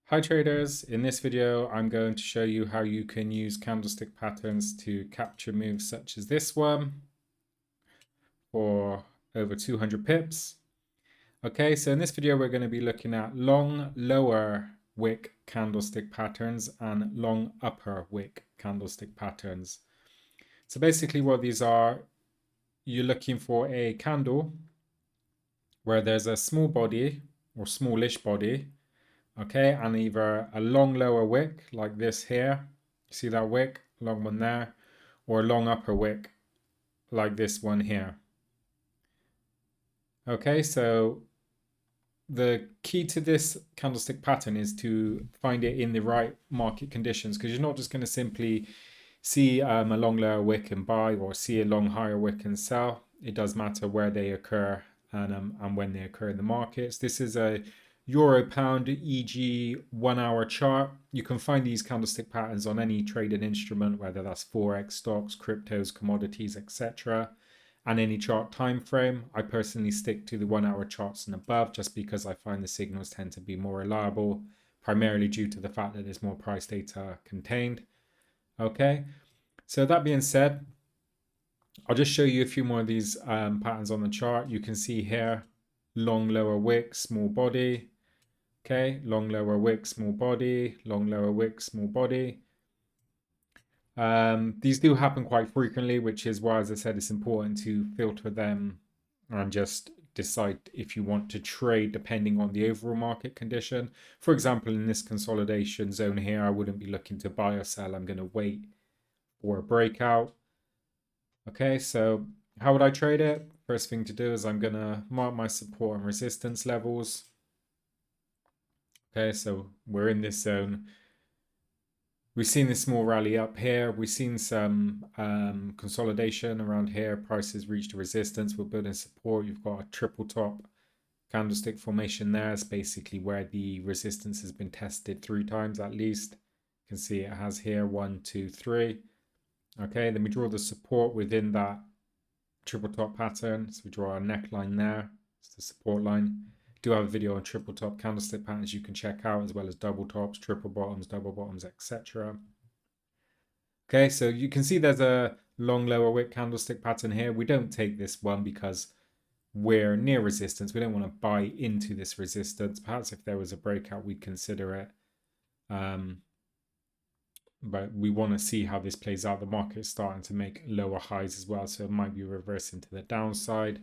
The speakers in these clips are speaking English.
Hi traders, in this video I'm going to show you how you can use candlestick patterns to capture moves such as this one for over 200 pips. Okay, so in this video we're going to be looking at long lower wick candlestick patterns and long upper wick candlestick patterns. So basically what these are, you're looking for a candle where there's a small body or smallish body, okay, and either a long lower wick like this here, see that wick, long one there, or a long upper wick like this one here. Okay, so the key to this candlestick pattern is to find it in the right market conditions, because you're not just going to simply see a long lower wick and buy, or see a long higher wick and sell. It does matter where they occur and when they occur in the markets. This is a Euro Pound EG 1 hour chart. You can find these candlestick patterns on any trading instrument, whether that's Forex, stocks, cryptos, commodities, etc. And any chart time frame. I personally stick to the 1 hour charts and above just because I find the signals tend to be more reliable, primarily due to the fact that there's more price data contained. Okay, so that being said, I'll just show you a few more of these patterns on the chart. You can see here, long lower wick, small body. Okay, long lower wick, small body, long lower wick, small body. These do happen quite frequently, which is why, as I said, it's important to filter them and just decide if you want to trade depending on the overall market condition. For example, in this consolidation zone here, I wouldn't be looking to buy or sell. I'm going to wait for a breakout. Okay, so how would I trade it? First thing to do is I'm going to mark my support and resistance levels. Okay, so we're in this zone. We've seen this small rally up here. We've seen some consolidation around here. Prices reached a resistance. We're building support. You've got a triple top candlestick formation there. It's basically where the resistance has been tested 3 times at least. You can see it has here 1, 2, 3. Okay, then we draw the support within that triple top pattern. So we draw a neckline there. It's the support line. Do have a video on triple top candlestick patterns you can check out, as well as double tops, triple bottoms, double bottoms, etc. Okay, so you can see there's a long lower wick candlestick pattern here. We don't take this one because we're near resistance. We don't want to buy into this resistance. Perhaps if there was a breakout, we'd consider it. But we want to see how this plays out. The market is starting to make lower highs as well, so it might be reversing to the downside.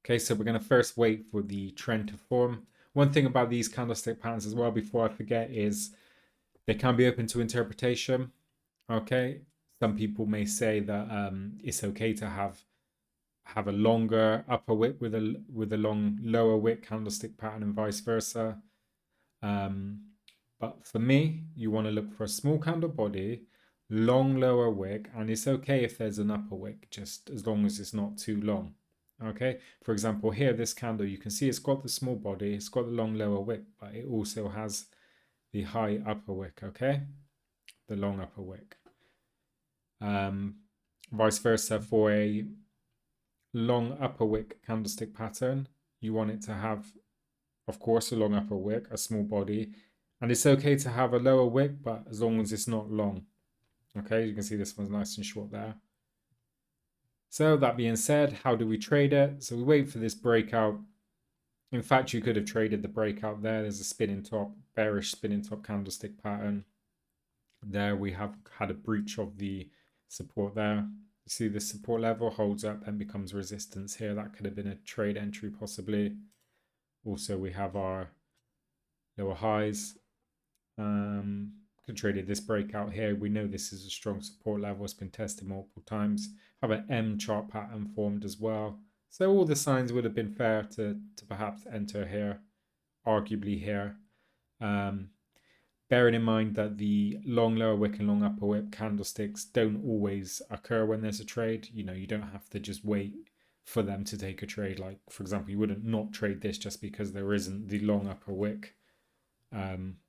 Okay, so we're going to first wait for the trend to form. One thing about these candlestick patterns as well, before I forget, is they can be open to interpretation. Okay, some people may say that it's okay to have a longer upper wick with a long lower wick candlestick pattern and vice versa. But for me, you want to look for a small candle body, long lower wick, and it's okay if there's an upper wick, just as long as it's not too long. Okay, for example, here, this candle, you can see it's got the small body, it's got the long lower wick, but it also has the high upper wick, okay? The long upper wick. Vice versa, for a long upper wick candlestick pattern, you want it to have, of course, a long upper wick, a small body, and it's okay to have a lower wick, but as long as it's not long. Okay, you can see this one's nice and short there. So that being said, how do we trade it? So we wait for this breakout. In fact, you could have traded the breakout there. There's a spinning top, bearish spinning top candlestick pattern. There we have had a breach of the support there. You see the support level holds up and becomes resistance here. That could have been a trade entry possibly. Also, we have our lower highs. Could traded this breakout here. We know this is a strong support level. It's been tested multiple times. Have an M chart pattern formed as well. So all the signs would have been fair to perhaps enter here, arguably here. Bearing in mind that the long lower wick and long upper wick candlesticks don't always occur when there's a trade. You know, you don't have to just wait for them to take a trade. Like, for example, you wouldn't not trade this just because there isn't the long upper wick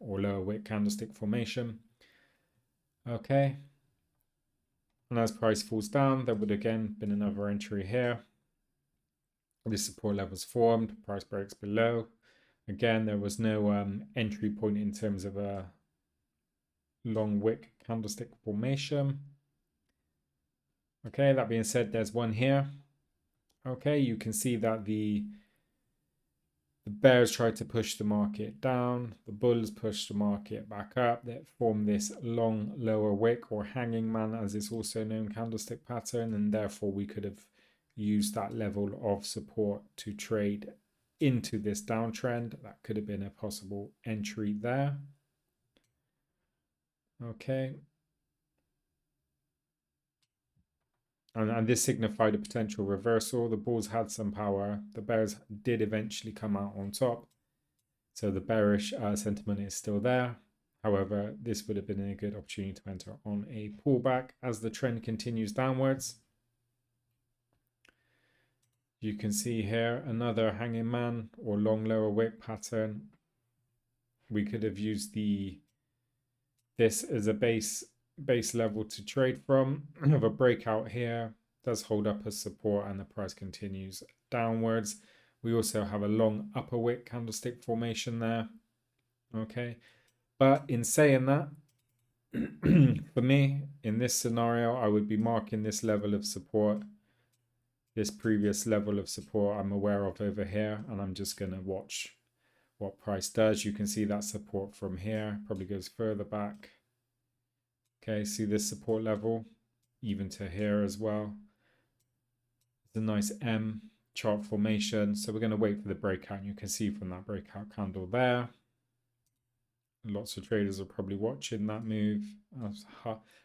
or lower wick candlestick formation. Okay. And as price falls down, there would again been another entry here. This support level is formed, price breaks below. Again, there was no entry point in terms of a long wick candlestick formation. Okay, that being said, there's one here. Okay, you can see that the bears tried to push the market down, the bulls pushed the market back up. They formed this long lower wick, or hanging man as it's also known, candlestick pattern, and therefore we could have used that level of support to trade into this downtrend. That could have been a possible entry there. Okay. And this signified a potential reversal. The bulls had some power. The bears did eventually come out on top. So the bearish sentiment is still there. However, this would have been a good opportunity to enter on a pullback as the trend continues downwards. You can see here another hanging man or long lower wick pattern. We could have used this as a base level to trade from. We have a breakout here, does hold up as support, and the price continues downwards. We also have a long upper wick candlestick formation there. Okay, but in saying that, for me, in this scenario, I would be marking this level of support, this previous level of support I'm aware of over here, and I'm just going to watch what price does. You can see that support from here probably goes further back. Okay, see this support level, even to here as well. It's a nice M chart formation. So we're going to wait for the breakout. You can see from that breakout candle there, lots of traders are probably watching that move.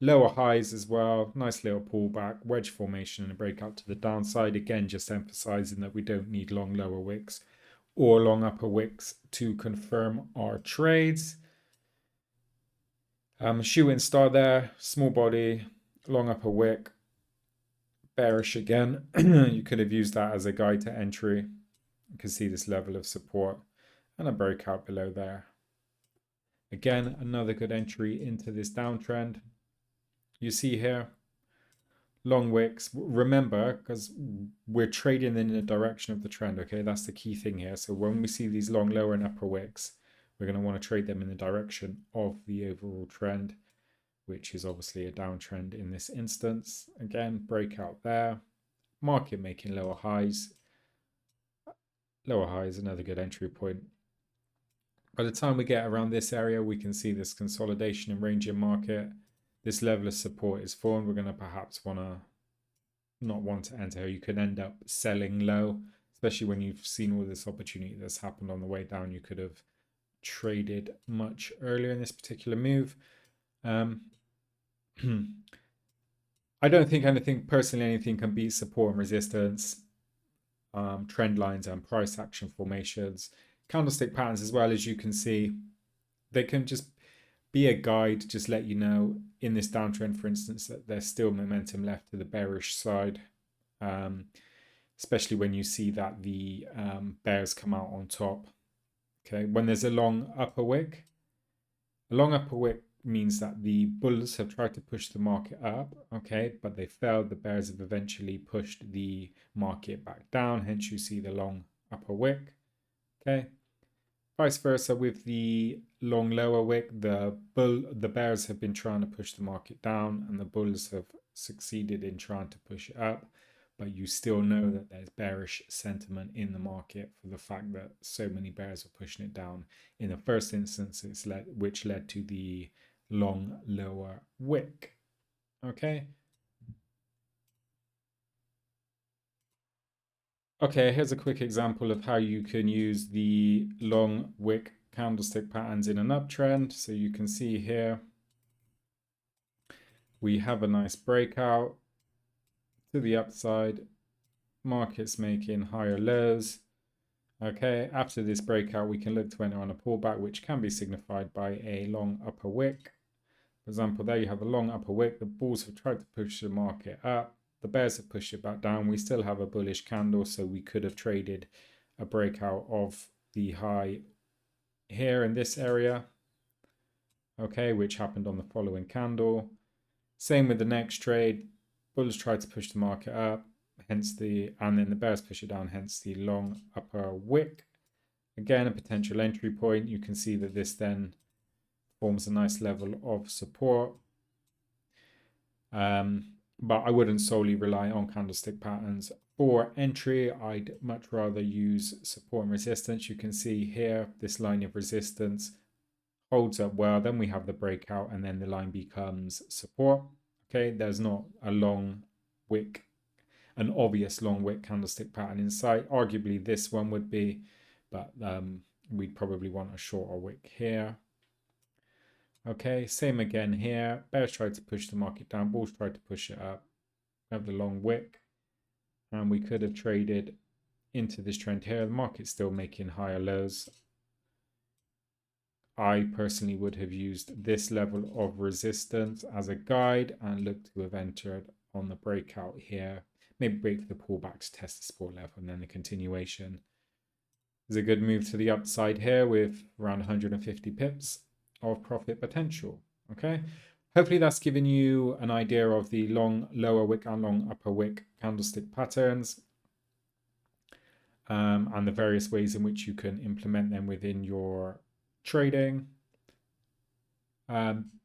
Lower highs as well. Nice little pullback, wedge formation, and a breakout to the downside. Again, just emphasizing that we don't need long lower wicks or long upper wicks to confirm our trades. Shooting star there, small body, long upper wick, bearish again. You could have used that as a guide to entry. You can see this level of support and a breakout below there. Again, another good entry into this downtrend. You see here, long wicks. Remember, because we're trading in the direction of the trend, okay? That's the key thing here. So when we see these long lower and upper wicks, we're going to want to trade them in the direction of the overall trend, which is obviously a downtrend in this instance. Again, breakout there. Market making lower highs. Lower highs, another good entry point. By the time we get around this area, we can see this consolidation and ranging market. This level of support is formed. We're going to perhaps not want to enter. You could end up selling low, especially when you've seen all this opportunity that's happened on the way down. You could have traded much earlier in this particular move. I don't think anything can beat support and resistance, trend lines and price action formations. Candlestick patterns as well, as you can see, they can just be a guide, just let you know in this downtrend, for instance, that there's still momentum left to the bearish side, especially when you see that the bears come out on top. Okay, when there's a long upper wick means that the bulls have tried to push the market up, okay, but they failed. The bears have eventually pushed the market back down, hence you see the long upper wick. Okay, vice versa with the long lower wick, the bears have been trying to push the market down and the bulls have succeeded in trying to push it up, but you still know that there's bearish sentiment in the market for the fact that so many bears are pushing it down in the first instance, which led to the long lower wick. Okay. Okay, here's a quick example of how you can use the long wick candlestick patterns in an uptrend. So you can see here, we have a nice breakout to the upside, markets making higher lows. Okay, after this breakout, we can look to enter on a pullback, which can be signified by a long upper wick. For example, there you have a long upper wick. The bulls have tried to push the market up. The bears have pushed it back down. We still have a bullish candle, so we could have traded a breakout of the high here in this area, okay, which happened on the following candle. Same with the next trade. Bulls tried to push the market up, and then the bears push it down, hence the long upper wick. Again, a potential entry point. You can see that this then forms a nice level of support. But I wouldn't solely rely on candlestick patterns. For entry, I'd much rather use support and resistance. You can see here, this line of resistance holds up well. Then we have the breakout and then the line becomes support. Okay, there's not a long wick, an obvious long wick candlestick pattern in sight. Arguably this one would be, but we'd probably want a shorter wick here. Okay, same again here. Bears tried to push the market down, bulls tried to push it up. We have the long wick, and we could have traded into this trend here. The market's still making higher lows. I personally would have used this level of resistance as a guide and looked to have entered on the breakout here. Maybe wait for the pullbacks, test the support level, and then the continuation. There's a good move to the upside here with around 150 pips of profit potential. Okay, hopefully that's given you an idea of the long lower wick and long upper wick candlestick patterns, and the various ways in which you can implement them within your trading.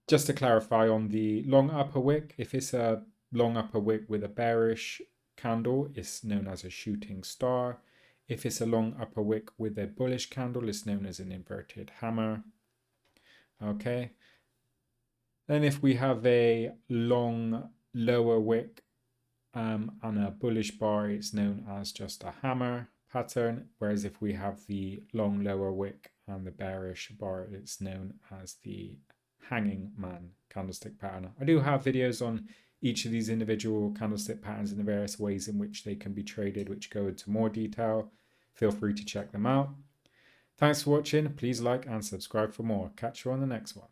Just to clarify on the long upper wick, if it's a long upper wick with a bearish candle, it's known as a shooting star. If it's a long upper wick with a bullish candle, it's known as an inverted hammer. Okay. Then if we have a long lower wick and a bullish bar, it's known as just a hammer pattern. Whereas if we have the long lower wick and the bearish bar, it's known as the hanging man candlestick pattern. I do have videos on each of these individual candlestick patterns and the various ways in which they can be traded, which go into more detail. Feel free to check them out. Thanks for watching. Please like and subscribe for more. Catch you on the next one.